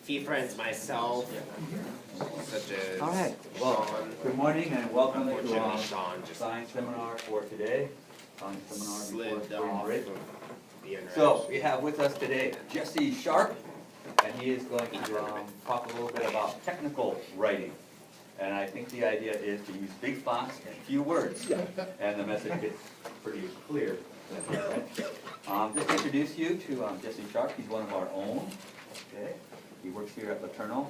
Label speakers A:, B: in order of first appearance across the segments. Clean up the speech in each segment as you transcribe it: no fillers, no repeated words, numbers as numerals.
A: few friends myself, such as
B: All right. Well,
A: Sean.
B: good morning and welcome to
A: Unfortunately, Sean just
B: science seminar for today. Science seminar
A: slid
B: before spring
A: off
B: break.
A: of the internet.
B: So we have with us today Jesse Sharpe, and he is going to talk a little bit about technical writing. And I think the idea is to use big fonts and few words, and the message gets pretty clear. Just to introduce you to Jesse Sharpe. He's one of our own. Okay. He works here at Laterno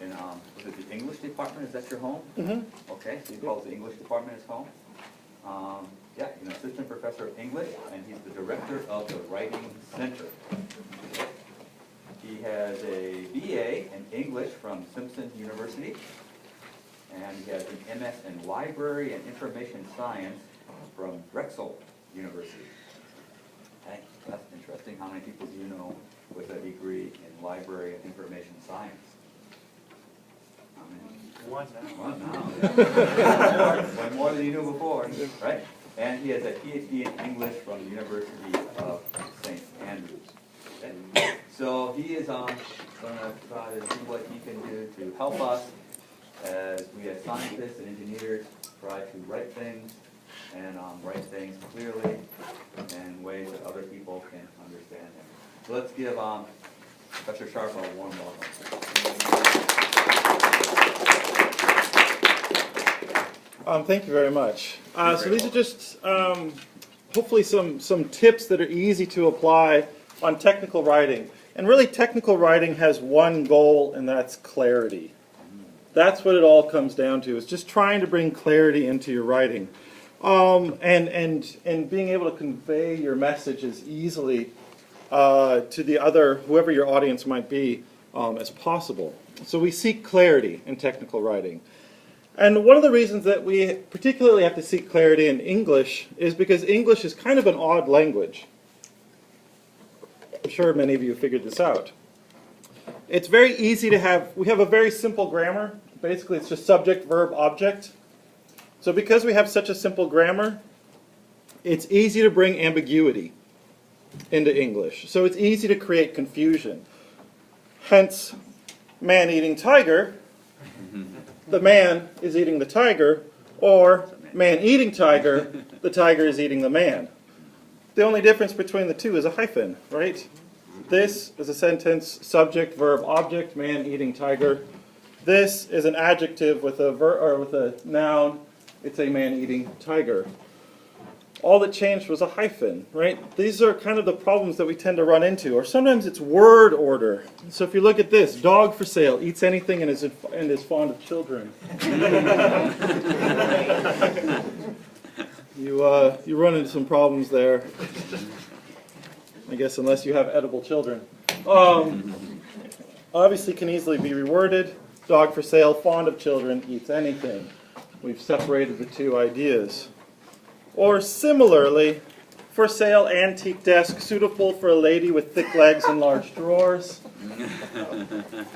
B: in was it the English department? Is that your home?
C: Mm-hmm.
B: Okay, so he calls the English department his home. Yeah, he's an assistant professor of English, and he's the director of the Writing Center. He has a BA in English from Simpson University, and he has an MS in Library and Information Science from Drexel University. Okay, that's interesting. How many people do you know with a degree in Library and Information Science? How many? One now. One more than you knew before, right? And he has a PhD in English from the University of St. Andrews. Okay. So he is going to try to see what he can do to help us as we as scientists and engineers try to write things and write things clearly in ways that other people can understand them. So let's give Professor Sharpe a warm welcome.
C: Thank you very much. So these are just hopefully some tips that are easy to apply on technical writing. And really technical writing has one goal, and that's clarity. That's what it all comes down to, is just trying to bring clarity into your writing. And being able to convey your message as easily to the other, whoever your audience might be, as possible. So we seek clarity in technical writing. And one of the reasons that we particularly have to seek clarity in English is because English is kind of an odd language. I'm sure many of you figured this out. It's very easy to have, we have a very simple grammar. Basically, it's just subject, verb, object. So because we have such a simple grammar, it's easy to bring ambiguity into English. So it's easy to create confusion. Hence, man eating tiger, the man is eating the tiger, or man eating tiger, the tiger is eating the man. The only difference between the two is a hyphen, right? This is a sentence, subject, verb, object, man eating tiger. This is an adjective with a noun. It's a man eating tiger. All that changed was a hyphen, right? These are kind of the problems that we tend to run into. Or sometimes it's word order. So if you look at this, dog for sale, eats anything and is fond of children. You run into some problems there. I guess unless you have edible children. Obviously can easily be reworded. Dog for sale, fond of children, eats anything. We've separated the two ideas. Or similarly, for sale, antique desk, suitable for a lady with thick legs and large drawers.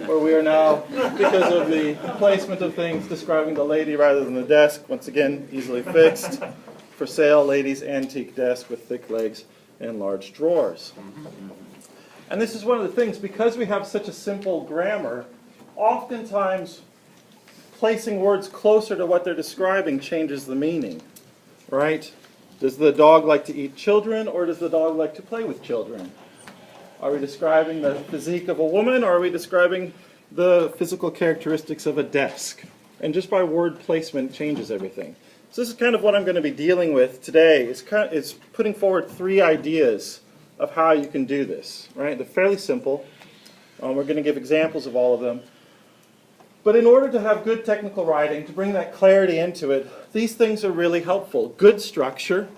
C: Where we are now, because of the placement of things, describing the lady rather than the desk. Once again, easily fixed. For sale, ladies' antique desk with thick legs and large drawers. And this is one of the things, because we have such a simple grammar, oftentimes placing words closer to what they're describing changes the meaning. Right? Does the dog like to eat children, or does the dog like to play with children? Are we describing the physique of a woman, or are we describing the physical characteristics of a desk? And just by word placement changes everything. So this is kind of what I'm going to be dealing with today, is putting forward 3 ideas of how you can do this. Right? They're fairly simple. We're going to give examples of all of them. But in order to have good technical writing, to bring that clarity into it, these things are really helpful. Good structure.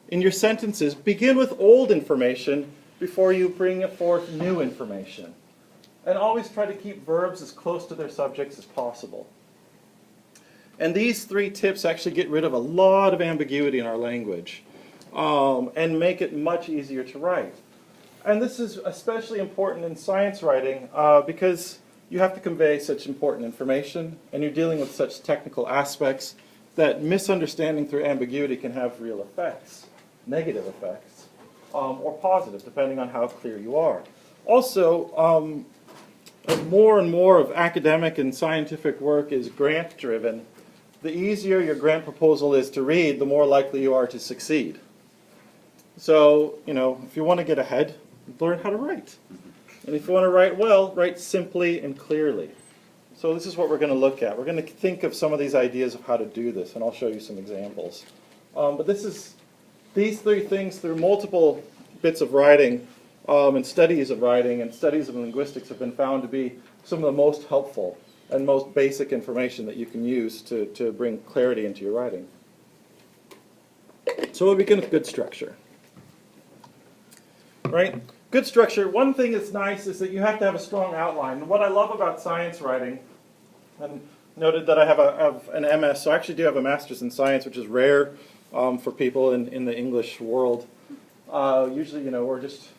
C: In your sentences, begin with old information before you bring forth new information. And always try to keep verbs as close to their subjects as possible. And these 3 tips actually get rid of a lot of ambiguity in our language and make it much easier to write. And this is especially important in science writing because you have to convey such important information, and you're dealing with such technical aspects that misunderstanding through ambiguity can have real effects, negative effects, or positive, depending on how clear you are. Also, as more and more of academic and scientific work is grant-driven, the easier your grant proposal is to read, the more likely you are to succeed. So, if you want to get ahead, learn how to write. And if you want to write well, write simply and clearly. So this is what we're going to look at. We're going to think of some of these ideas of how to do this, and I'll show you some examples. But these three things through multiple bits of writing and studies of writing and studies of linguistics have been found to be some of the most helpful and most basic information that you can use to bring clarity into your writing. So we'll begin with good structure. Right? Good structure, one thing that's nice is that you have to have a strong outline. And what I love about science writing, and noted that I have an MS, so I actually do have a master's in science, which is rare for people in the English world. Usually, we're just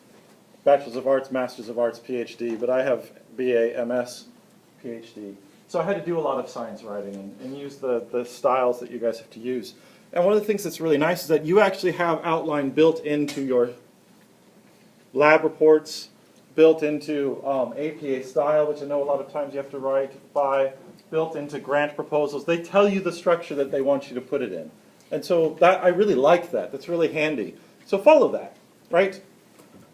C: Bachelor's of Arts, Master's of Arts, PhD, but I have BA, MS, PhD. So I had to do a lot of science writing and use the styles that you guys have to use. And one of the things that's really nice is that you actually have outline built into your lab reports, built into APA style, which I know a lot of times you have to write by, built into grant proposals. They tell you the structure that they want you to put it in. And so I really like that. That's really handy. So follow that, right?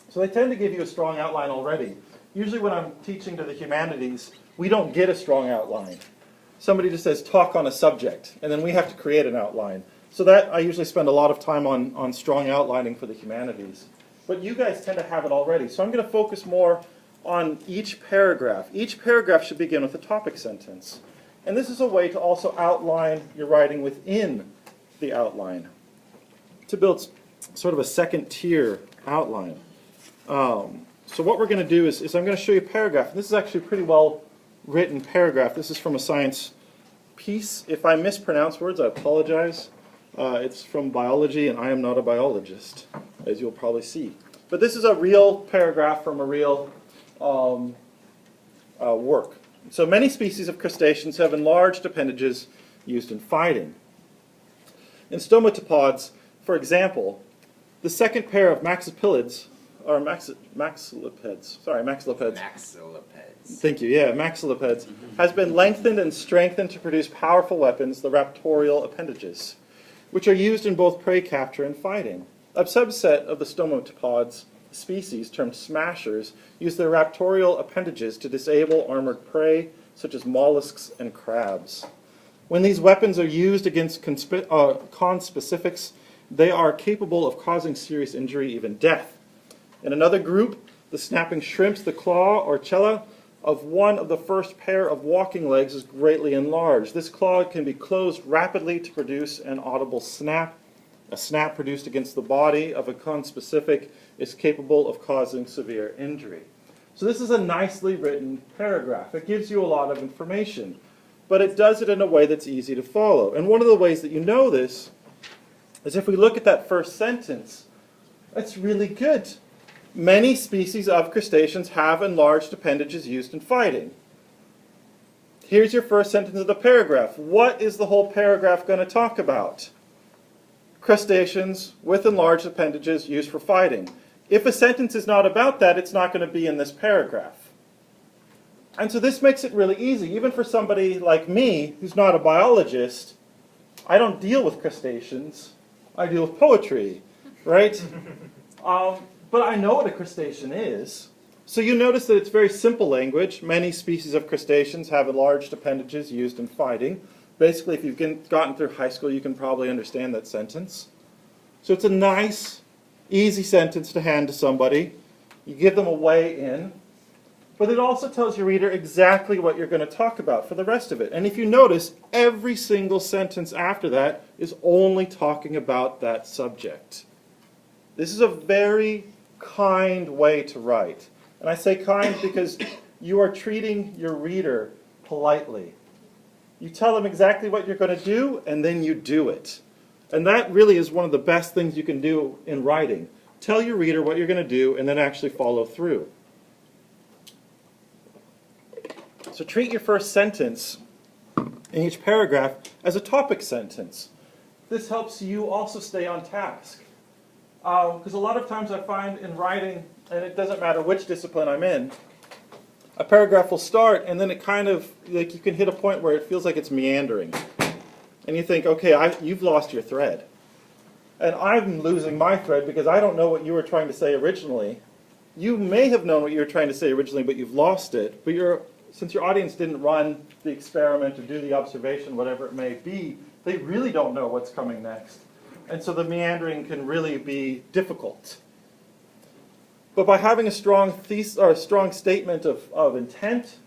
C: So they tend to give you a strong outline already. Usually when I'm teaching to the humanities, we don't get a strong outline. Somebody just says, talk on a subject, and then we have to create an outline. So that I usually spend a lot of time on strong outlining for the humanities. But you guys tend to have it already. So I'm going to focus more on each paragraph. Each paragraph should begin with a topic sentence. And this is a way to also outline your writing within the outline, to build sort of a second tier outline. So what we're going to do is I'm going to show you a paragraph. This is actually a pretty well written paragraph. This is from a science piece. If I mispronounce words, I apologize. It's from biology, and I am not a biologist, as you'll probably see. But this is a real paragraph from a real work. So many species of crustaceans have enlarged appendages used in fighting. In stomatopods, for example, the second pair of maxillipeds, or maxillipeds. Thank you, yeah, maxillipeds, has been lengthened and strengthened to produce powerful weapons, the raptorial appendages, which are used in both prey capture and fighting. A subset of the stomatopods species, termed smashers, use their raptorial appendages to disable armored prey, such as mollusks and crabs. When these weapons are used against conspecifics, they are capable of causing serious injury, even death. In another group, the snapping shrimps, the claw or chela of one of the first pair of walking legs is greatly enlarged. This claw can be closed rapidly to produce an audible snap. A snap produced against the body of a conspecific is capable of causing severe injury. So this is a nicely written paragraph. It gives you a lot of information, but it does it in a way that's easy to follow. And one of the ways that you know this is if we look at that first sentence. It's really good. Many species of crustaceans have enlarged appendages used in fighting. Here's your first sentence of the paragraph. What is the whole paragraph going to talk about? Crustaceans with enlarged appendages used for fighting. If a sentence is not about that, it's not going to be in this paragraph. And so this makes it really easy. Even for somebody like me, who's not a biologist, I don't deal with crustaceans. I deal with poetry, right? But I know what a crustacean is. So you notice that it's very simple language. Many species of crustaceans have enlarged appendages used in fighting. Basically, if you've gotten through high school, you can probably understand that sentence. So it's a nice, easy sentence to hand to somebody. You give them a way in. But it also tells your reader exactly what you're going to talk about for the rest of it. And if you notice, every single sentence after that is only talking about that subject. This is a very kind way to write. And I say kind because you are treating your reader politely. You tell them exactly what you're going to do, and then you do it. And that really is one of the best things you can do in writing. Tell your reader what you're going to do, and then actually follow through. So treat your first sentence in each paragraph as a topic sentence. This helps you also stay on task. Because a lot of times I find in writing, and it doesn't matter which discipline I'm in, a paragraph will start, and then it kind of, like, you can hit a point where it feels like it's meandering. And you think, okay, you've lost your thread. And I'm losing my thread because I don't know what you were trying to say originally. You may have known what you were trying to say originally, but you've lost it. But since your audience didn't run the experiment or do the observation, whatever it may be, they really don't know what's coming next. And so the meandering can really be difficult. But by having a strong thesis or a strong statement of intent,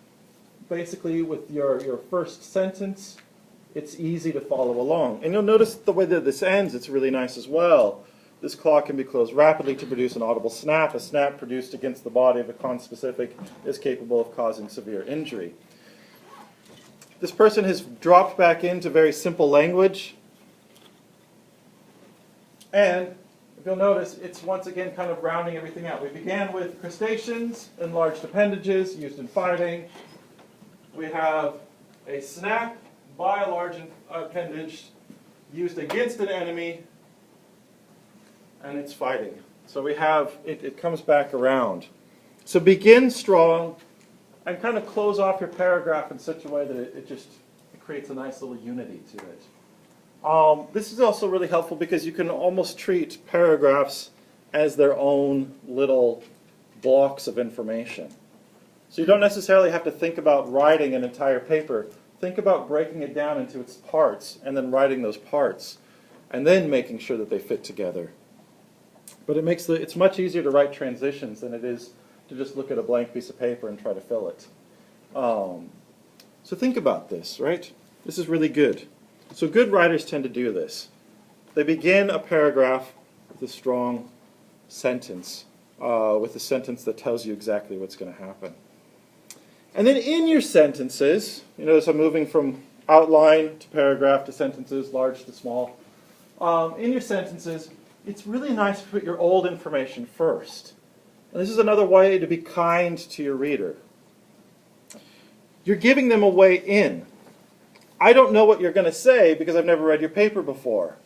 C: basically with your first sentence, it's easy to follow along. And you'll notice the way that this ends, it's really nice as well. This claw can be closed rapidly to produce an audible snap. A snap produced against the body of a conspecific is capable of causing severe injury. This person has dropped back into very simple language. And if you'll notice, it's once again kind of rounding everything out. We began with crustaceans, enlarged appendages used in fighting. We have a snap by a large appendage used against an enemy, and it's fighting. So we have, it comes back around. So begin strong and kind of close off your paragraph in such a way that it creates a nice little unity to it. This is also really helpful because you can almost treat paragraphs as their own little blocks of information. So you don't necessarily have to think about writing an entire paper. Think about breaking it down into its parts and then writing those parts and then making sure that they fit together. But it's much easier to write transitions than it is to just look at a blank piece of paper and try to fill it. So think about this, right? This is really good. So good writers tend to do this. They begin a paragraph with a strong sentence, with a sentence that tells you exactly what's going to happen. And then in your sentences, you notice I'm moving from outline to paragraph to sentences, large to small. In your sentences, it's really nice to put your old information first. And this is another way to be kind to your reader. You're giving them a way in. I don't know what you're going to say because I've never read your paper before.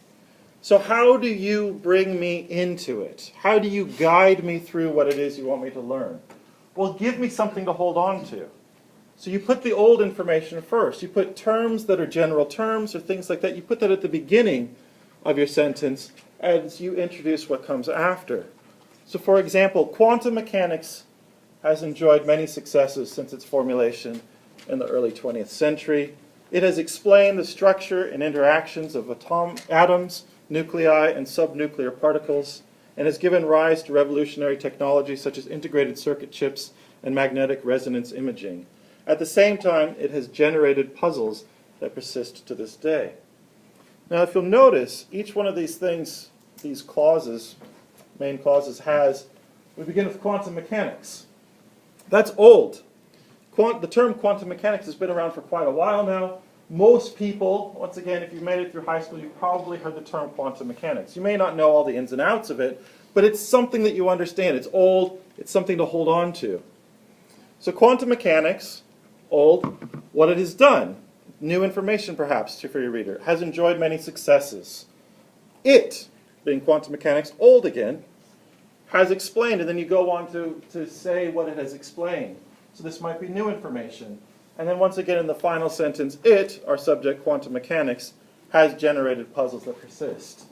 C: So how do you bring me into it? How do you guide me through what it is you want me to learn? Well, give me something to hold on to. So you put the old information first. You put terms that are general terms or things like that. You put that at the beginning of your sentence as you introduce what comes after. So for example, quantum mechanics has enjoyed many successes since its formulation in the early 20th century. It has explained the structure and interactions of atoms, nuclei, and subnuclear particles, and has given rise to revolutionary technology such as integrated circuit chips and magnetic resonance imaging. At the same time, it has generated puzzles that persist to this day. Now, if you'll notice, each one of these things, these clauses, main clauses, we begin with quantum mechanics. That's old. The term quantum mechanics has been around for quite a while now. Most people, once again, if you've made it through high school, you've probably heard the term quantum mechanics. You may not know all the ins and outs of it, but it's something that you understand. It's old. It's something to hold on to. So quantum mechanics, old, what it has done, new information perhaps for your reader, has enjoyed many successes. It, being quantum mechanics, old again, has explained, and then you go on to say what it has explained. So this might be new information. And then once again in the final sentence, it, our subject, quantum mechanics, has generated puzzles that persist.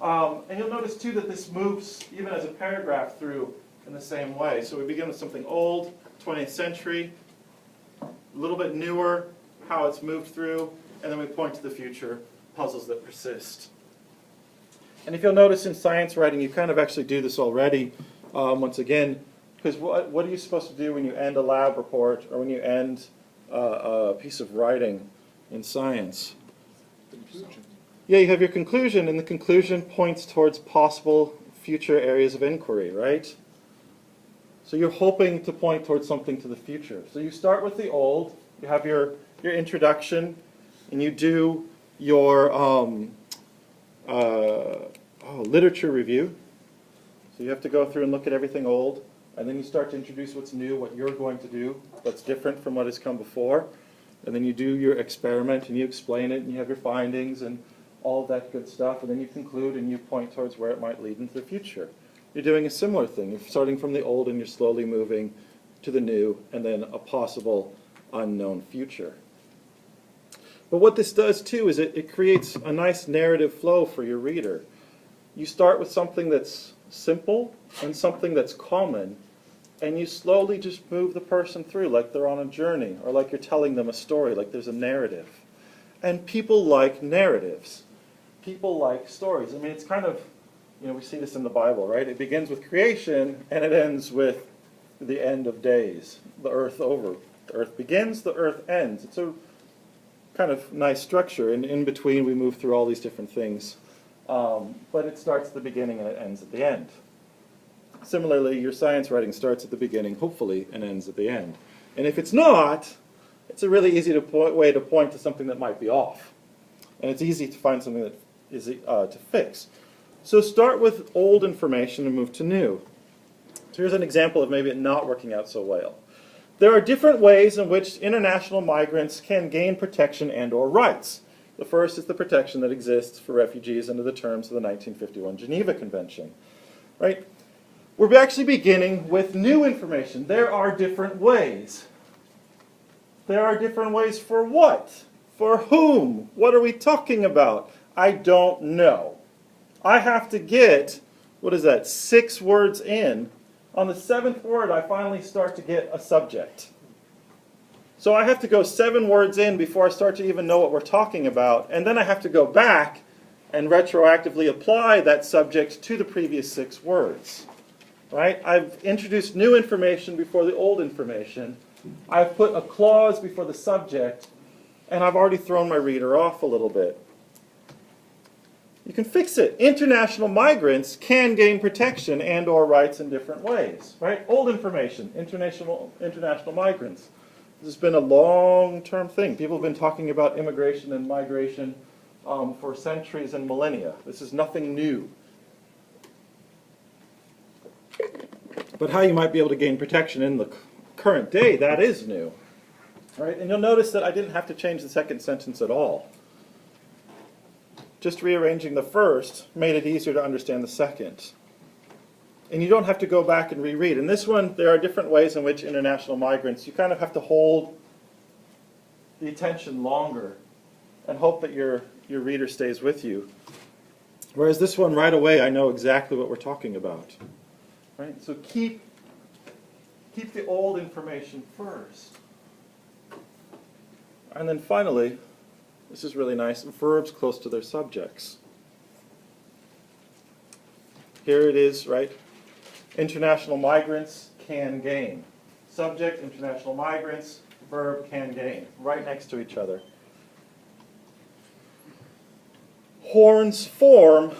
C: And you'll notice too that this moves, even as a paragraph, through in the same way. So we begin with something old, 20th century, a little bit newer, how it's moved through, and then we point to the future, puzzles that persist. And if you'll notice in science writing, you kind of actually do this already, once again, because what are you supposed to do when you end a lab report or when you end a piece of writing in science?
A: Conclusion.
C: Yeah, you have your conclusion, and the conclusion points towards possible future areas of inquiry, right? So you're hoping to point towards something to the future. So you start with the old, you have your introduction, and you do your literature review. So you have to go through and look at everything old, and then you start to introduce what's new, what you're going to do that's different from what has come before. And then you do your experiment, and you explain it, and you have your findings, and all of that good stuff. And then you conclude, and you point towards where it might lead into the future. You're doing a similar thing. You're starting from the old, and you're slowly moving to the new, and then a possible unknown future. But what this does too is it creates a nice narrative flow for your reader. You start with something that's simple and something that's common, and you slowly just move the person through like they're on a journey, or like you're telling them a story, like there's a narrative. And people like narratives. People like stories. I mean, it's kind of, we see this in the Bible, right? It begins with creation, and it ends with the end of days, the earth over. The earth begins, the earth ends. It's a kind of nice structure, and in between we move through all these different things. But it starts at the beginning and it ends at the end. Similarly, your science writing starts at the beginning, hopefully, and ends at the end. And if it's not, it's a really easy way to point to something that might be off. And it's easy to find something that is to fix. So start with old information and move to new. So here's an example of maybe it not working out so well. There are different ways in which international migrants can gain protection and/or rights. The first is the protection that exists for refugees under the terms of the 1951 Geneva Convention. Right? We're actually beginning with new information. There are different ways. There are different ways for what? For whom? What are we talking about? I don't know. I have to get, 6 words in. On the 7th word, I finally start to get a subject. So I have to go 7 words in before I start to even know what we're talking about. And then I have to go back and retroactively apply that subject to the previous 6 words. Right? I've introduced new information before the old information. I've put a clause before the subject, and I've already thrown my reader off a little bit. You can fix it. International migrants can gain protection and/or rights in different ways. Right? Old information, international migrants. This has been a long-term thing. People have been talking about immigration and migration for centuries and millennia. This is nothing new. But how you might be able to gain protection in the current day, that is new. Right? And you'll notice that I didn't have to change the second sentence at all. Just rearranging the first made it easier to understand the second. And you don't have to go back and reread. In this one, there are different ways in which international migrants, you kind of have to hold the attention longer and hope that your reader stays with you. Whereas this one, right away, I know exactly what we're talking about. Right? So keep the old information first. And then finally, this is really nice, verbs close to their subjects. Here it is, right? International migrants can gain. Subject, international migrants, verb, can gain. Right next to each other. Horns form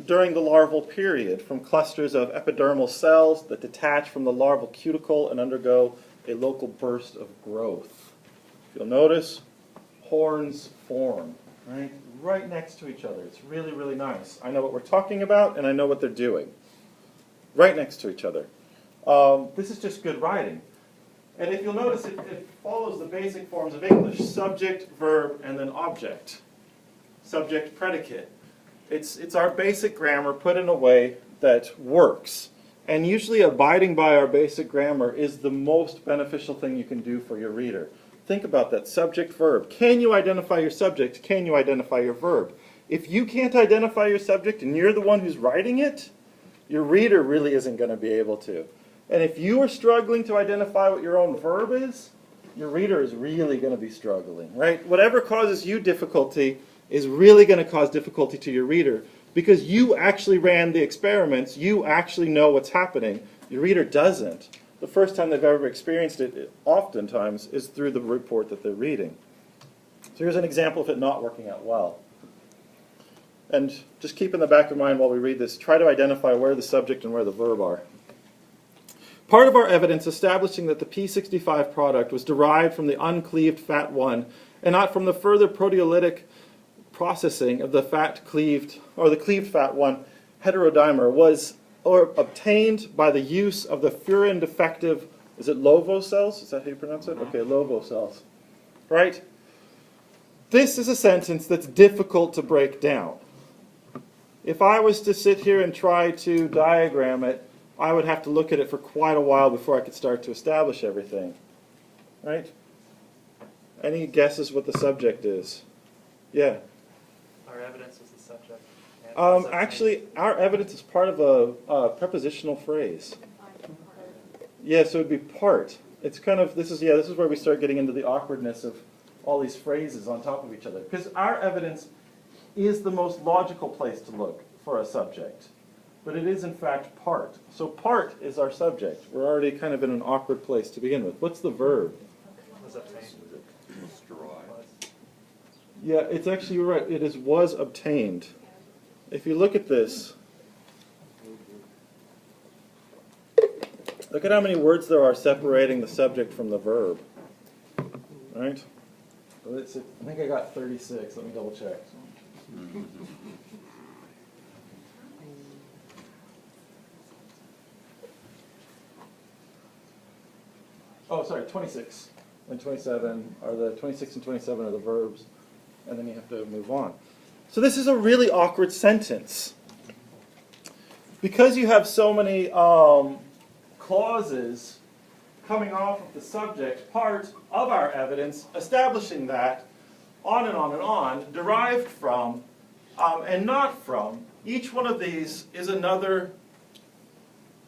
C: during the larval period from clusters of epidermal cells that detach from the larval cuticle and undergo a local burst of growth. You'll notice horns form, right next to each other. It's really, really nice. I know what we're talking about, and I know what they're doing. Right next to each other. This is just good writing. And if you'll notice, it follows the basic forms of English. Subject, verb, and then object. Subject, predicate. It's our basic grammar put in a way that works. And usually abiding by our basic grammar is the most beneficial thing you can do for your reader. Think about that. Subject, verb. Can you identify your subject? Can you identify your verb? If you can't identify your subject and you're the one who's writing it, your reader really isn't going to be able to. And if you are struggling to identify what your own verb is, your reader is really going to be struggling, right? Whatever causes you difficulty is really going to cause difficulty to your reader because you actually ran the experiments. You actually know what's happening. Your reader doesn't. The first time they've ever experienced it, oftentimes, is through the report that they're reading. So here's an example of it not working out well. And just keep in the back of mind while we read this, try to identify where the subject and where the verb are. Part of our evidence establishing that the P65 product was derived from the uncleaved fat 1 and not from the further proteolytic processing of the cleaved fat 1 heterodimer was obtained by the use of the furin defective, is it LOVO cells? Is that how you pronounce it? Okay, LOVO cells. Right? This is a sentence that's difficult to break down. If I was to sit here and try to diagram it, I would have to look at it for quite a while before I could start to establish everything. Right? Any guesses what the subject is? Yeah.
D: Our evidence is the subject. And
C: Actually, our evidence is part of a prepositional phrase. Yeah, so it would be part. It's kind of, this is where we start getting into the awkwardness of all these phrases on top of each other. Because our evidence is the most logical place to look for a subject. But it is, in fact, part. So part is our subject. We're already kind of in an awkward place to begin with. What's the verb?
D: was obtained.
C: Yeah, it's actually, you're right. It is was obtained. If you look at this, look at how many words there are separating the subject from the verb. Right? I think I got 36. Let me double check. Oh, sorry, 26 and 27 are the 26 and 27 are the verbs, and then you have to move on. So this is a really awkward sentence. Because you have so many clauses coming off of the subject part of our evidence, establishing that, on and on and on, derived from and not from, each one of these is another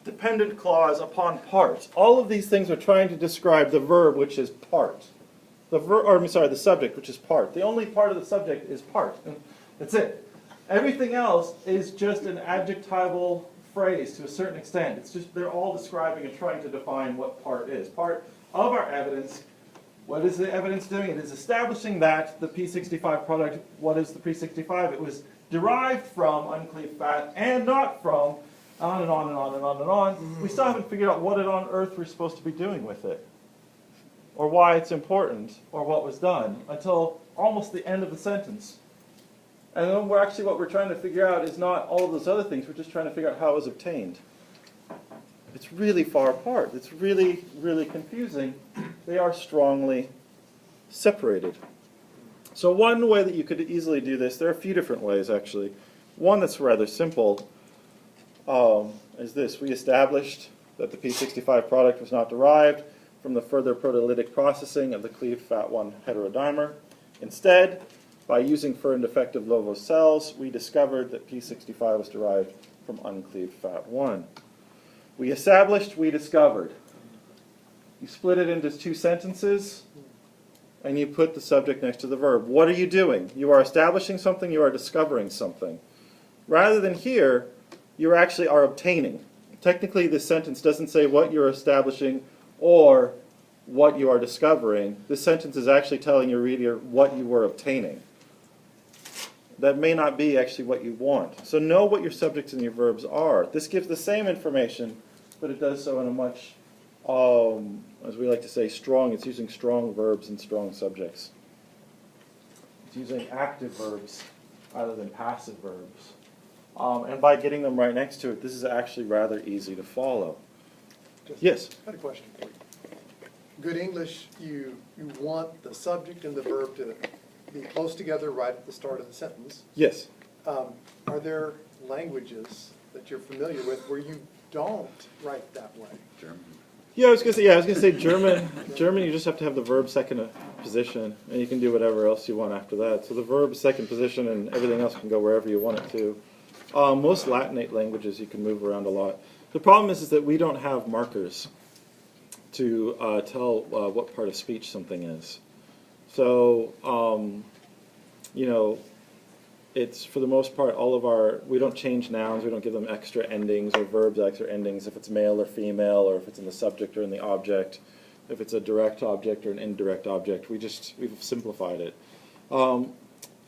C: dependent clause upon part. All of these things are trying to describe the verb, which is part. The subject, which is part. The only part of the subject is part. That's it. Everything else is just an adjectival phrase to a certain extent. It's just they're all describing and trying to define what part is. Part of our evidence. What is the evidence doing? It is establishing that the P65 product, what is the P65? It was derived from uncleaved fat and not from, on and on and on and on and on. We still haven't figured out what on earth we're supposed to be doing with it, or why it's important, or what was done, until almost the end of the sentence. And then what we're trying to figure out is not all of those other things, we're just trying to figure out how it was obtained. It's really far apart. It's really, really confusing. They are strongly separated. So one way that you could easily do this, there are a few different ways actually. One that's rather simple is this. We established that the P65 product was not derived from the further proteolytic processing of the cleaved fat 1 heterodimer. Instead, by using full and defective Lovo cells, we discovered that P65 was derived from uncleaved fat 1. We established, we discovered. You split it into two sentences, and you put the subject next to the verb. What are you doing? You are establishing something, you are discovering something. Rather than here, you actually are obtaining. Technically, this sentence doesn't say what you're establishing or what you are discovering. This sentence is actually telling your reader what you were obtaining. That may not be actually what you want. So know what your subjects and your verbs are. This gives the same information, but it does so in a much, as we like to say, strong. It's using strong verbs and strong subjects. It's using active verbs rather than passive verbs. And by getting them right next to it, this is actually rather easy to follow. Yes?
E: I had a question for you. Good English, you want the subject and the verb to be close together right at the start of the sentence.
C: Yes.
E: Are there languages that you're familiar with where you don't write that way?
B: German.
C: Yeah, I was gonna say German. German, you just have to have the verb second position, and you can do whatever else you want after that. So the verb second position, and everything else can go wherever you want it to. Most Latinate languages you can move around a lot. The problem is that we don't have markers to tell what part of speech something is. So, it's for the most part we don't change nouns, we don't give them extra endings or verbs extra endings if it's male or female, or if it's in the subject or in the object, if it's a direct object or an indirect object. We've simplified it. And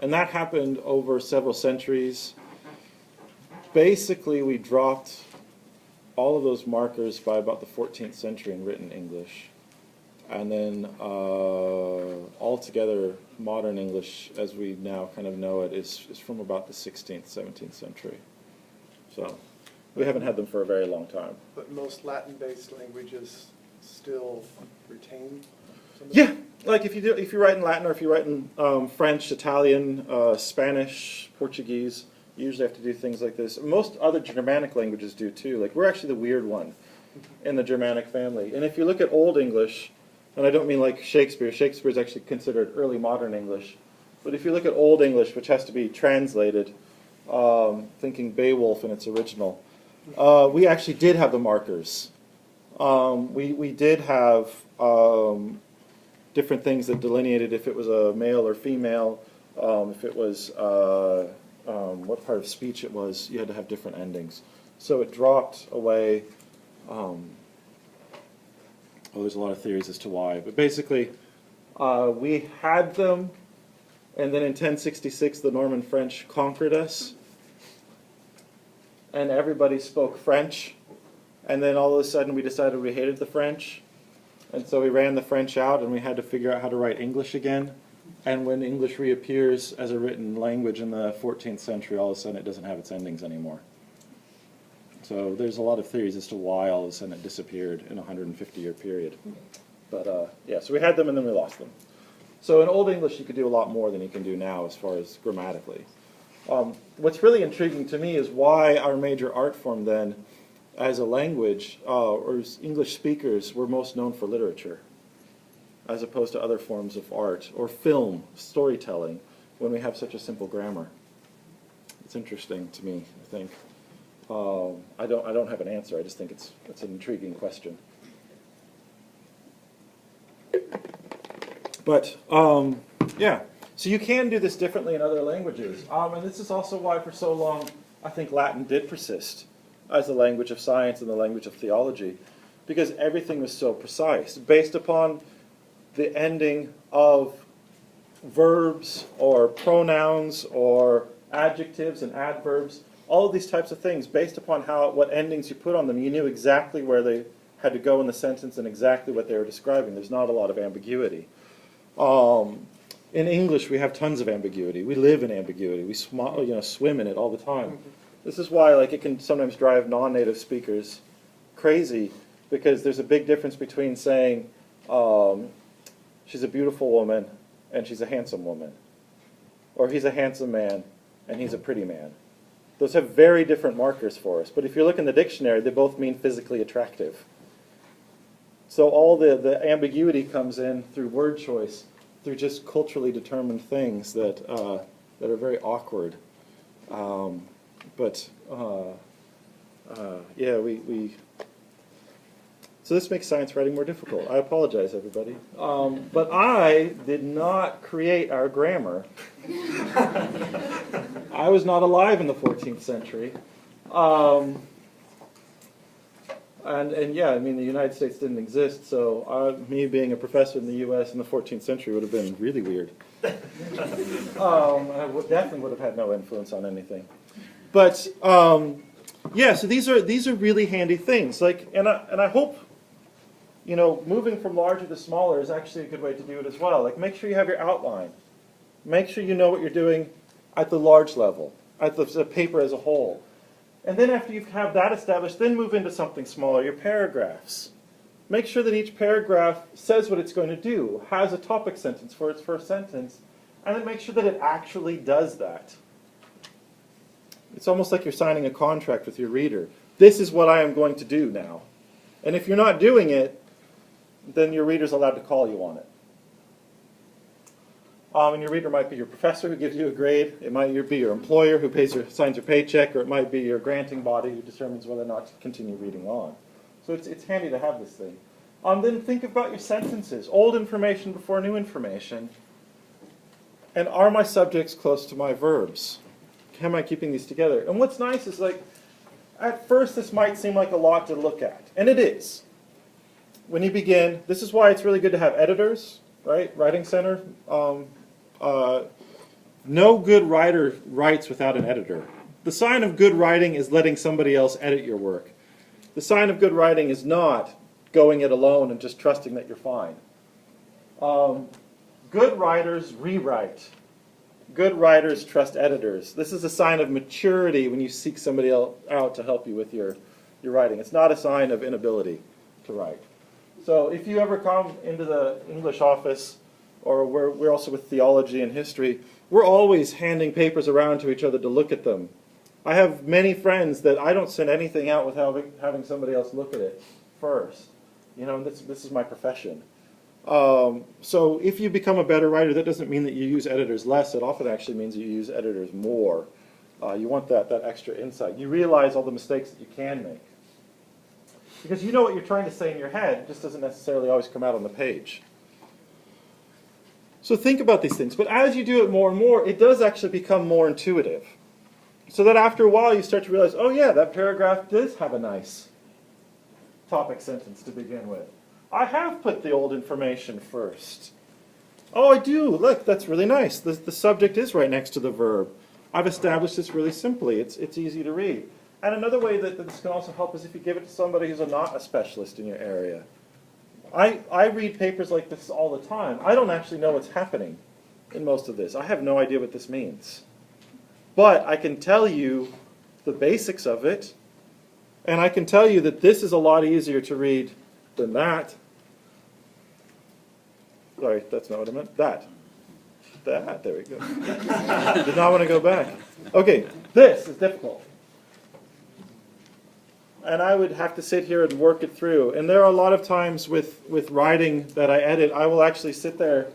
C: that happened over several centuries. Basically, we dropped all of those markers by about the 14th century in written English. And then altogether, modern English, as we now kind of know it, is from about the 16th, 17th century. So we haven't had them for a very long time.
E: But most Latin-based languages still retain some of
C: Yeah,
E: that?
C: like if you write in Latin or if you write in French, Italian, Spanish, Portuguese, You usually have to do things like this. Most other Germanic languages do too. Like, we're actually the weird one in the Germanic family. And if you look at Old English, and I don't mean like Shakespeare. Shakespeare is actually considered early modern English. But if you look at Old English, which has to be translated, thinking Beowulf in its original, we actually did have the markers. We did have different things that delineated if it was a male or female, if it was what part of speech it was. You had to have different endings. So it dropped away. There's a lot of theories as to why. But basically, we had them, and then in 1066 the Norman French conquered us, and everybody spoke French, and then all of a sudden we decided we hated the French, and so we ran the French out, and we had to figure out how to write English again. And when English reappears as a written language in the 14th century, all of a sudden it doesn't have its endings anymore. So there's a lot of theories as to why all of a sudden it disappeared in a 150-year period. But yeah, so we had them and then we lost them. So in Old English you could do a lot more than you can do now as far as grammatically. What's really intriguing to me is why our major art form then, as a language, or as English speakers, were most known for literature, as opposed to other forms of art, or film, storytelling, when we have such a simple grammar. It's interesting to me, I think. I don't have an answer. I just think it's an intriguing question. But yeah, so you can do this differently in other languages, and this is also why for so long I think Latin did persist as the language of science and the language of theology, because everything was so precise, based upon the ending of verbs or pronouns or adjectives and adverbs. All of these types of things, based upon what endings you put on them, you knew exactly where they had to go in the sentence and exactly what they were describing. There's not a lot of ambiguity. In English, we have tons of ambiguity. We live in ambiguity. We swim in it all the time. This is why it can sometimes drive non-native speakers crazy, because there's a big difference between saying she's a beautiful woman and she's a handsome woman, or he's a handsome man and he's a pretty man. Those have very different markers for us. But if you look in the dictionary, they both mean physically attractive. So all the ambiguity comes in through word choice, through just culturally determined things that are very awkward. Yeah, so this makes science writing more difficult. I apologize, everybody. But I did not create our grammar. I was not alive in the 14th century. And yeah, I mean, the United States didn't exist, so me being a professor in the U.S. in the 14th century would have been really weird. I definitely would have had no influence on anything. But yeah, so these are really handy things. And I hope, moving from larger to smaller is actually a good way to do it as well. Make sure you have your outline. Make sure you know what you're doing at the large level, at the paper as a whole. And then after you have that established, then move into something smaller, your paragraphs. Make sure that each paragraph says what it's going to do, has a topic sentence for its first sentence, and then make sure that it actually does that. It's almost like you're signing a contract with your reader. This is what I am going to do now. And if you're not doing it, then your reader's allowed to call you on it. And your reader might be your professor who gives you a grade. It might be your employer who signs your paycheck, or it might be your granting body who determines whether or not to continue reading on. So it's handy to have this thing. Then think about your sentences. Old information before new information. And are my subjects close to my verbs? Am I keeping these together? And what's nice is, at first this might seem like a lot to look at. And it is. When you begin, this is why it's really good to have editors, right? Writing Center. No good writer writes without an editor. The sign of good writing is letting somebody else edit your work. The sign of good writing is not going it alone and just trusting that you're fine. Good writers rewrite. Good writers trust editors. This is a sign of maturity when you seek somebody else out to help you with your writing. It's not a sign of inability to write. So if you ever come into the English office, or we're also with theology and history, we're always handing papers around to each other to look at them I have many friends that I don't send anything out without having somebody else look at it first. You know, this is my profession. So if you become a better writer, that doesn't mean that you use editors less. It often actually means you use editors more. You want that extra insight. You realize all the mistakes that you can make. Because you know what you're trying to say in your head, it just doesn't necessarily always come out on the page. So think about these things. But as you do it more and more, it does actually become more intuitive. So that after a while you start to realize, oh yeah, that paragraph does have a nice topic sentence to begin with. I have put the old information first. Oh, I do. Look, that's really nice. The subject is right next to the verb. I've established this really simply. It's easy to read. And another way that this can also help is if you give it to somebody who's not a specialist in your area. I read papers like this all the time. I don't actually know what's happening in most of this. I have no idea what this means. But I can tell you the basics of it, and I can tell you that this is a lot easier to read than that. Sorry, that's not what I meant. That, there we go. Did not want to go back. Okay, this is difficult. And I would have to sit here and work it through. And there are a lot of times with writing that I edit, I will actually sit there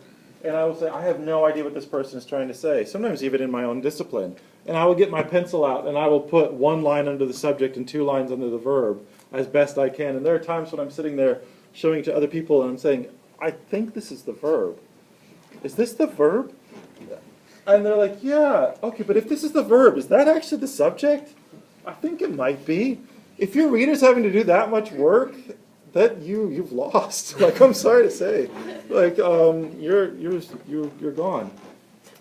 C: and I will say, I have no idea what this person is trying to say. Sometimes even in my own discipline. And I will get my pencil out and I will put one line under the subject and 2 lines under the verb as best I can. And there are times when I'm sitting there showing it to other people and I'm saying, I think this is the verb. Is this the verb? And they're like, yeah, okay, but if this is the verb, is that actually the subject? I think it might be. If your reader's having to do that much work, that you've lost. Like, I'm sorry to say, like you're gone.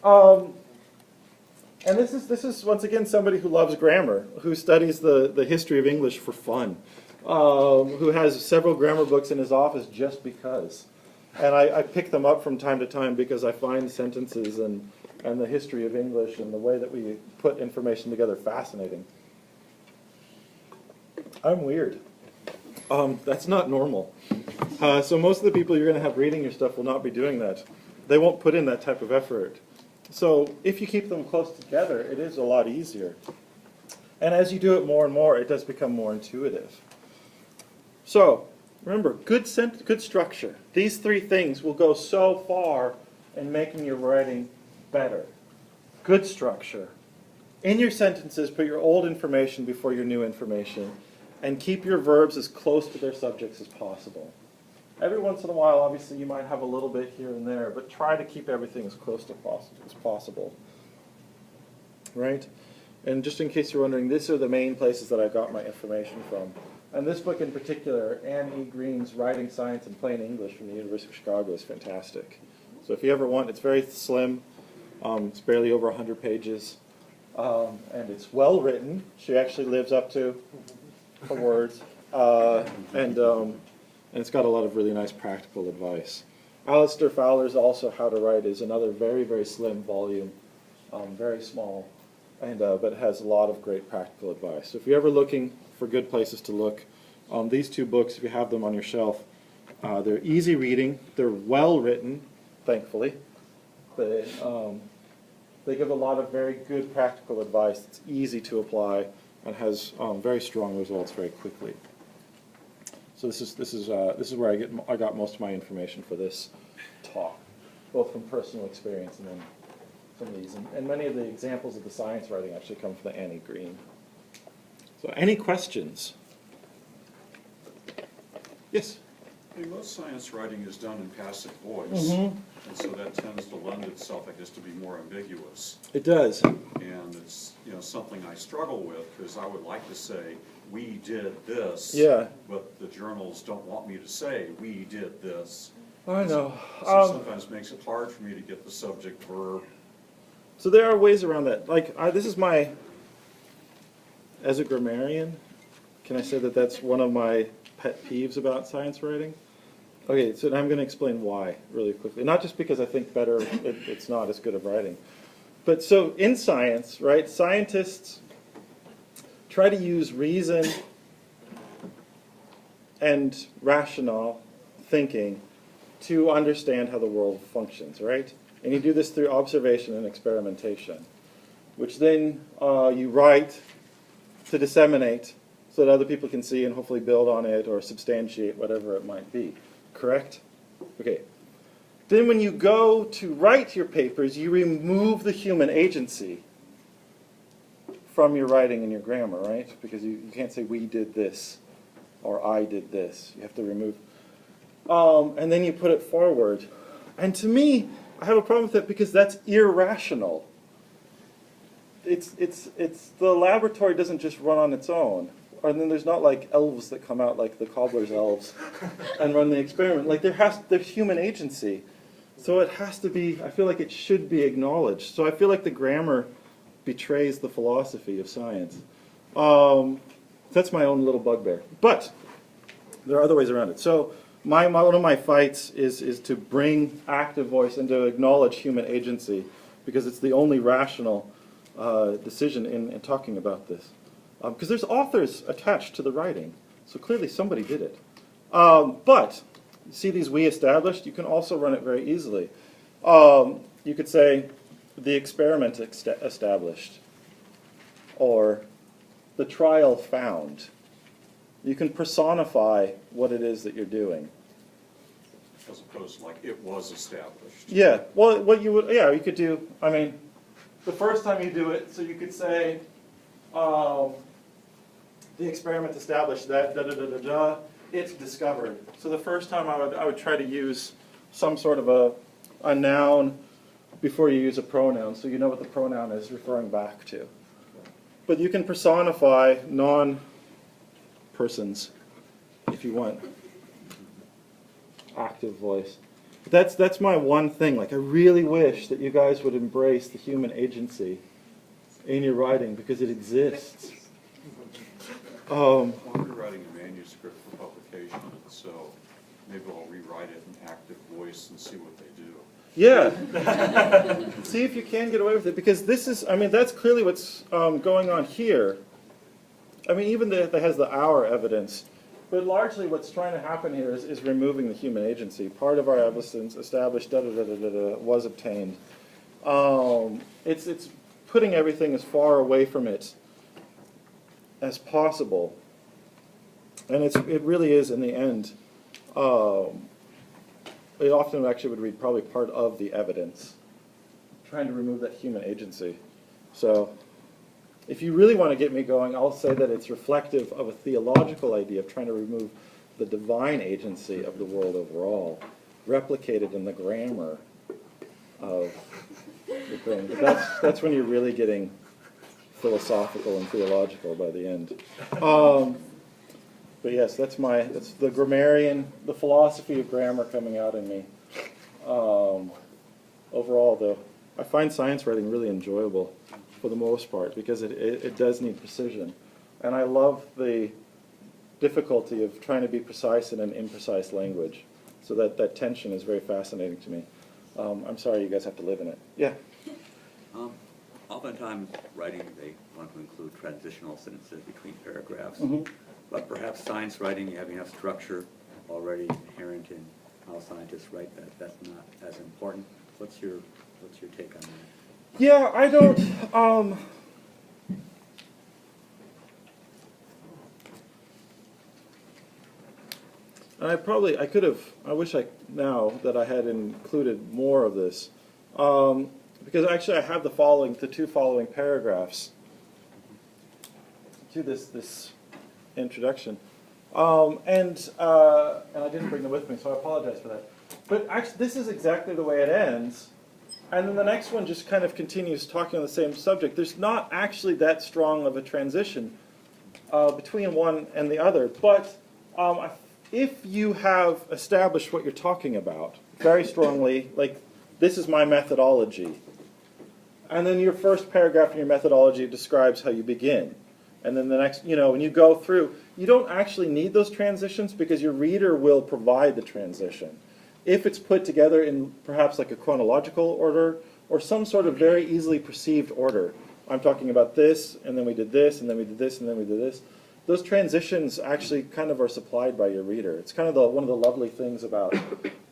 C: And this is once again somebody who loves grammar, who studies the history of English for fun, who has several grammar books in his office just because. And I pick them up from time to time because I find sentences and the history of English and the way that we put information together fascinating. I'm weird. That's not normal. So most of the people you're going to have reading your stuff will not be doing that. They won't put in that type of effort. So if you keep them close together, it is a lot easier. And as you do it more and more, it does become more intuitive. So remember, good structure. These 3 things will go so far in making your writing better. Good structure. In your sentences, put your old information before your new information. And keep your verbs as close to their subjects as possible. Every once in a while, obviously, you might have a little bit here and there, but try to keep everything as close to as possible. Right? And just in case you're wondering, these are the main places that I got my information from. And this book in particular, Anne E. Green's Writing Science in Plain English from the University of Chicago, is fantastic. So if you ever want, it's very slim. It's barely over 100 pages. And it's well written. She actually lives up to her words. And it's got a lot of really nice practical advice. Alistair Fowler's Also How to Write is another very, very slim volume, very small, and but it has a lot of great practical advice. So if you're ever looking for good places to look, these 2 books, if you have them on your shelf, they're easy reading, they're well written, thankfully. They give a lot of very good practical advice that's easy to apply and has very strong results very quickly. So this is where I got most of my information for this talk, both from personal experience and then some of these. And many of the examples of the science writing actually come from the Annie Green. So any questions? Yes?
F: Most science writing is done in passive voice, and so that tends to lend itself, I guess, to be more ambiguous.
C: It does.
F: And it's something I struggle with because I would like to say we did this, but the journals don't want me to say we did this.
C: I know.
F: So sometimes it makes it hard for me to get the subject verb.
C: So there are ways around that. Like this is my, as a grammarian, can I say that that's one of my pet peeves about science writing? Okay, so I'm going to explain why really quickly. Not just because I think better, it's not as good of writing. But so in science, right, scientists try to use reason and rational thinking to understand how the world functions, right? And you do this through observation and experimentation. which then you write to disseminate so that other people can see and hopefully build on it or substantiate whatever it might be. Correct? Okay. Then when you go to write your papers, you remove the human agency from your writing and your grammar, right? Because you can't say we did this or I did this. You have to remove. And then you put it forward. And to me, I have a problem with it because that's irrational. It's the laboratory doesn't just run on its own. Or then there's not like elves that come out like the cobbler's elves and run the experiment. Like there's human agency. So it has to be, I feel like it should be acknowledged. So I feel like the grammar betrays the philosophy of science. That's my own little bugbear. But there are other ways around it. So one of my fights is to bring active voice and to acknowledge human agency because it's the only rational decision in talking about this. Because there's authors attached to the writing. So clearly somebody did it. But you see these we established, you can also run it very easily. You could say the experiment established or the trial found. You can personify what it is that you're doing.
F: As opposed to like it was established.
C: Yeah, well, what you would, yeah, you could do, I mean, the first time you do it, so you could say, the experiment established that, da-da-da-da-da, it's discovered. So the first time I would try to use some sort of a noun before you use a pronoun, so you know what the pronoun is referring back to. But you can personify non-persons if you want. Active voice. That's my one thing. Like I really wish that you guys would embrace the human agency in your writing because it exists.
F: Well, I'm rewriting a manuscript for publication, so maybe I'll rewrite it in active voice and see what they do.
C: Yeah. See if you can get away with it because this is, I mean, that's clearly what's going on here. I mean, even that has the our evidence. But largely what's trying to happen here is removing the human agency. Part of our evidence established da-da-da-da-da was obtained. It's putting everything as far away from it as possible. And it really is, in the end, it often actually would read probably part of the evidence, trying to remove that human agency. So if you really want to get me going, I'll say that it's reflective of a theological idea of trying to remove the divine agency of the world overall, replicated in the grammar of the thing. But that's when you're really getting philosophical and theological by the end. But yes, that's the grammarian, the philosophy of grammar coming out in me. Overall, though, I find science writing really enjoyable for the most part because it does need precision. And I love the difficulty of trying to be precise in an imprecise language. So that tension is very fascinating to me. I'm sorry you guys have to live in it. Yeah?
G: Oftentimes, writing, they want to include transitional sentences between paragraphs.
C: Mm-hmm.
G: But perhaps science writing, you have enough structure already inherent in how scientists write that's not as important. What's your take on that?
C: Yeah, I don't. And I could have. I wish now that I had included more of this, because actually I have the two following paragraphs to this introduction, and I didn't bring them with me, so I apologize for that. But actually, this is exactly the way it ends. And then the next one just kind of continues talking on the same subject. There's not actually that strong of a transition between one and the other. But if you have established what you're talking about very strongly, like this is my methodology, and then your first paragraph in your methodology describes how you begin. And then the next, when you go through, you don't actually need those transitions because your reader will provide the transition. If it's put together in perhaps like a chronological order or some sort of very easily perceived order. I'm talking about this, and then we did this, and then we did this, and then we did this. Those transitions actually kind of are supplied by your reader. It's kind of one of the lovely things about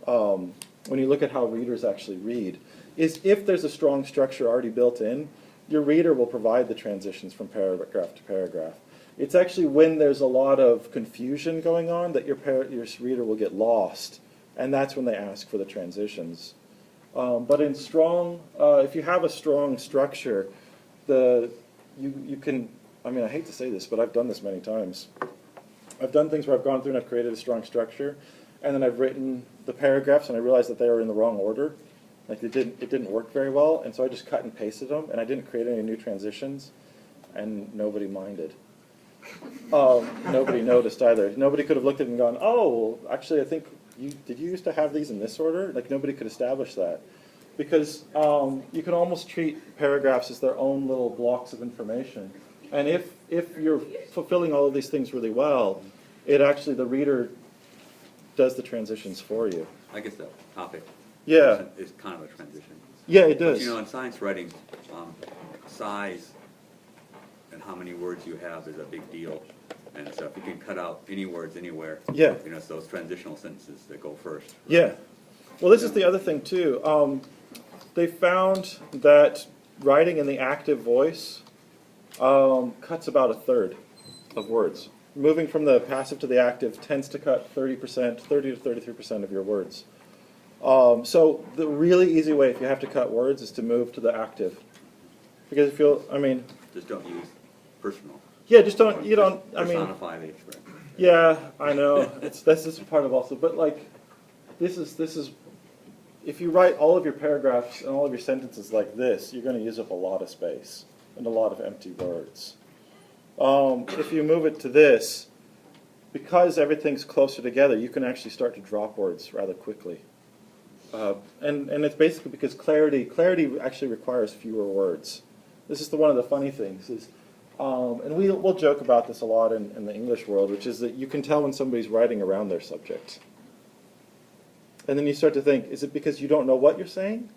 C: when you look at how readers actually read, is if there's a strong structure already built in, your reader will provide the transitions from paragraph to paragraph. It's actually when there's a lot of confusion going on that your reader will get lost, and that's when they ask for the transitions. But in strong, if you have a strong structure, you can, I mean, I hate to say this, but I've done this many times. I've done things where I've gone through and I've created a strong structure, and then I've written the paragraphs and I realized that they were in the wrong order. Like it didn't work very well, and so I just cut and pasted them, and I didn't create any new transitions, and nobody minded. Nobody noticed either. Nobody could have looked at it and gone, oh, well, actually I think, did you used to have these in this order? Like nobody could establish that. Because you can almost treat paragraphs as their own little blocks of information. And if you're fulfilling all of these things really well, it actually, the reader does the transitions for you.
G: I guess the topic
C: Yeah.
G: is kind of a transition.
C: Yeah, it
G: But,
C: does.
G: you know, in science writing, size and how many words you have is a big deal. And so if you can cut out any words anywhere,
C: Yeah.
G: you know, it's those transitional sentences that go first.
C: Yeah. Well, this is the other thing, too. They found that writing in the active voice cuts about a third of words. Moving from the passive to the active tends to cut 30% to 33% of your words. So the really easy way, if you have to cut words, is to move to the active. Because if you'll, I mean...
G: Just don't use personal.
C: Yeah, just don't, you don't, I mean...
G: Personify the expression.
C: Yeah, I know. This is part of also, but like, this is, if you write all of your paragraphs and all of your sentences like this, you're going to use up a lot of space and a lot of empty words. If you move it to this, because everything's closer together, you can actually start to drop words rather quickly. And it's basically because clarity actually requires fewer words. This is one of the funny things is, and we'll joke about this a lot in the English world, which is that you can tell when somebody's writing around their subject. And then you start to think, is it because you don't know what you're saying?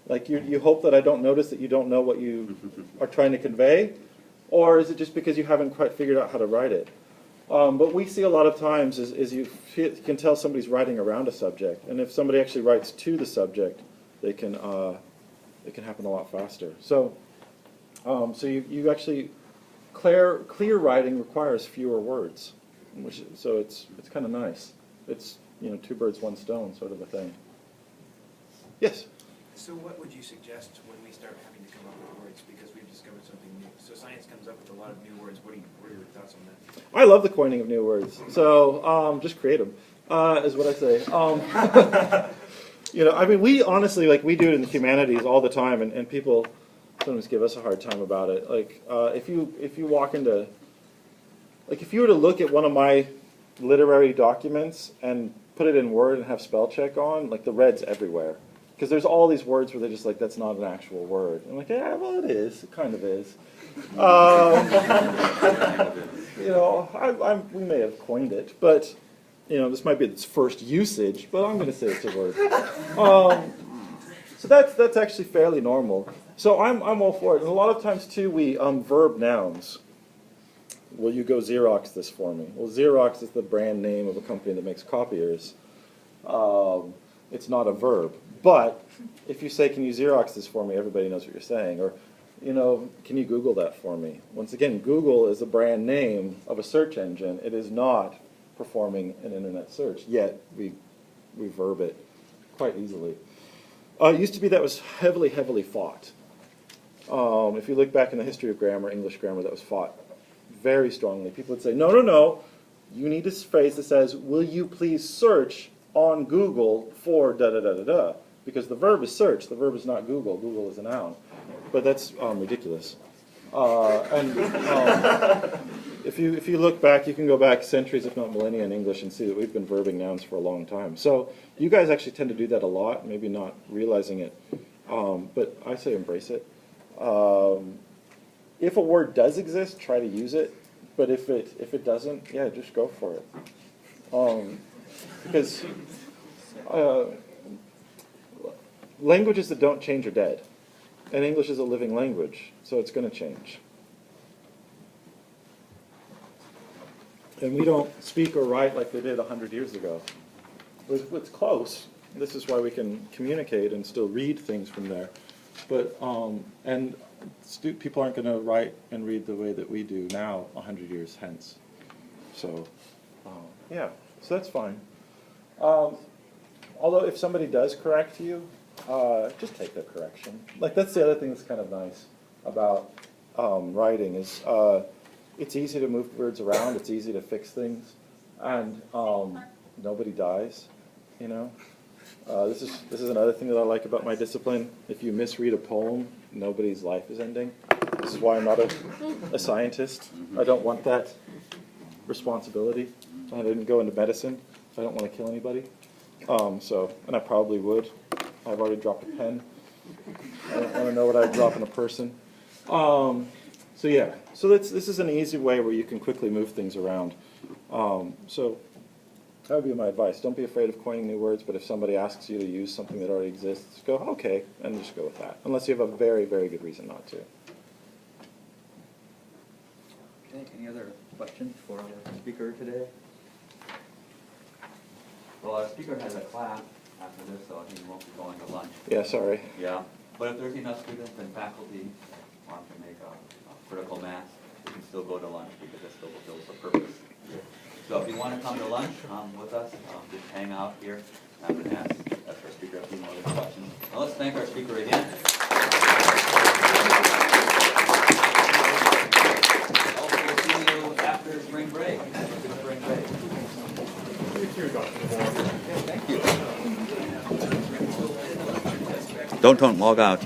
C: Like you hope that I don't notice that you don't know what you are trying to convey? Or is it just because you haven't quite figured out how to write it? But we see a lot of times is you can tell somebody's writing around a subject. And if somebody actually writes to the subject, it can happen a lot faster. So you actually, clear writing requires fewer words. So it's kind of nice. It's, you know, two birds, one stone sort of a thing. Yes?
A: So what would you suggest when we start having to come up with words because we've discovered something new? So science comes up with a lot of new words. What are your thoughts on that?
C: I love the coining of new words. So just create them, is what I say. You know, I mean, we honestly, like, we do it in the humanities all the time, and people sometimes give us a hard time about it. Like, if you walk into, like, if you were to look at one of my literary documents and put it in Word and have spell check on, like, the red's everywhere. Because there's all these words where they're just like, that's not an actual word. I'm like, yeah, well, it is. It kind of is. You know, we may have coined it, but, you know, this might be its first usage, but I'm going to say it's a word. So that's actually fairly normal. So I'm all for it. And a lot of times, too, we verb nouns. Will you go Xerox this for me? Well, Xerox is the brand name of a company that makes copiers. It's not a verb. But if you say, can you Xerox this for me, everybody knows what you're saying. Or, you know, can you Google that for me? Once again, Google is a brand name of a search engine. It is not performing an internet search, yet we verb it quite easily. It used to be that was heavily, heavily fought. If you look back in the history of grammar, English grammar, that was fought very strongly. People would say, no, no, no, you need a phrase that says, will you please search on Google for da-da-da-da-da. Because the verb is search, the verb is not Google. Google is a noun. But that's ridiculous. If you look back, you can go back centuries, if not millennia in English, and see that we've been verbing nouns for a long time. So you guys actually tend to do that a lot, maybe not realizing it. But I say embrace it. If a word does exist, try to use it. But if it doesn't, yeah, just go for it. Because languages that don't change are dead. And English is a living language, so it's going to change. And we don't speak or write like they did 100 years ago. It's close. This is why we can communicate and still read things from there. But, and people aren't going to write and read the way that we do now, 100 years hence. So, yeah, so that's fine. Although if somebody does correct you, just take their correction. Like, that's the other thing that's kind of nice about writing is it's easy to move words around, it's easy to fix things, and nobody dies, you know? This is another thing that I like about my discipline. If you misread a poem, nobody's life is ending. This is why I'm not a scientist. I don't want that responsibility. I didn't go into medicine, so I don't want to kill anybody. And I probably would. I've already dropped a pen. I don't want to know what I'd drop in a person. So yeah, so this is an easy way where you can quickly move things around. So that would be my advice. Don't be afraid of coining new words, but if somebody asks you to use something that already exists, go, okay, and just go with that, unless you have a very, very good reason not to.
B: Okay, any other questions for our speaker today? Well, our speaker has a class after this, so he won't be going to lunch.
C: Yeah, sorry.
B: Yeah, but if there's enough students and faculty want to make a critical mass, we can still go to lunch because it still fulfills the purpose. So if you want to come to lunch with us, just hang out here and ask our speaker a few more other questions. Now let's thank our speaker again. Also, we'll see you after spring break. After spring break. Thank you.
G: Don't log out.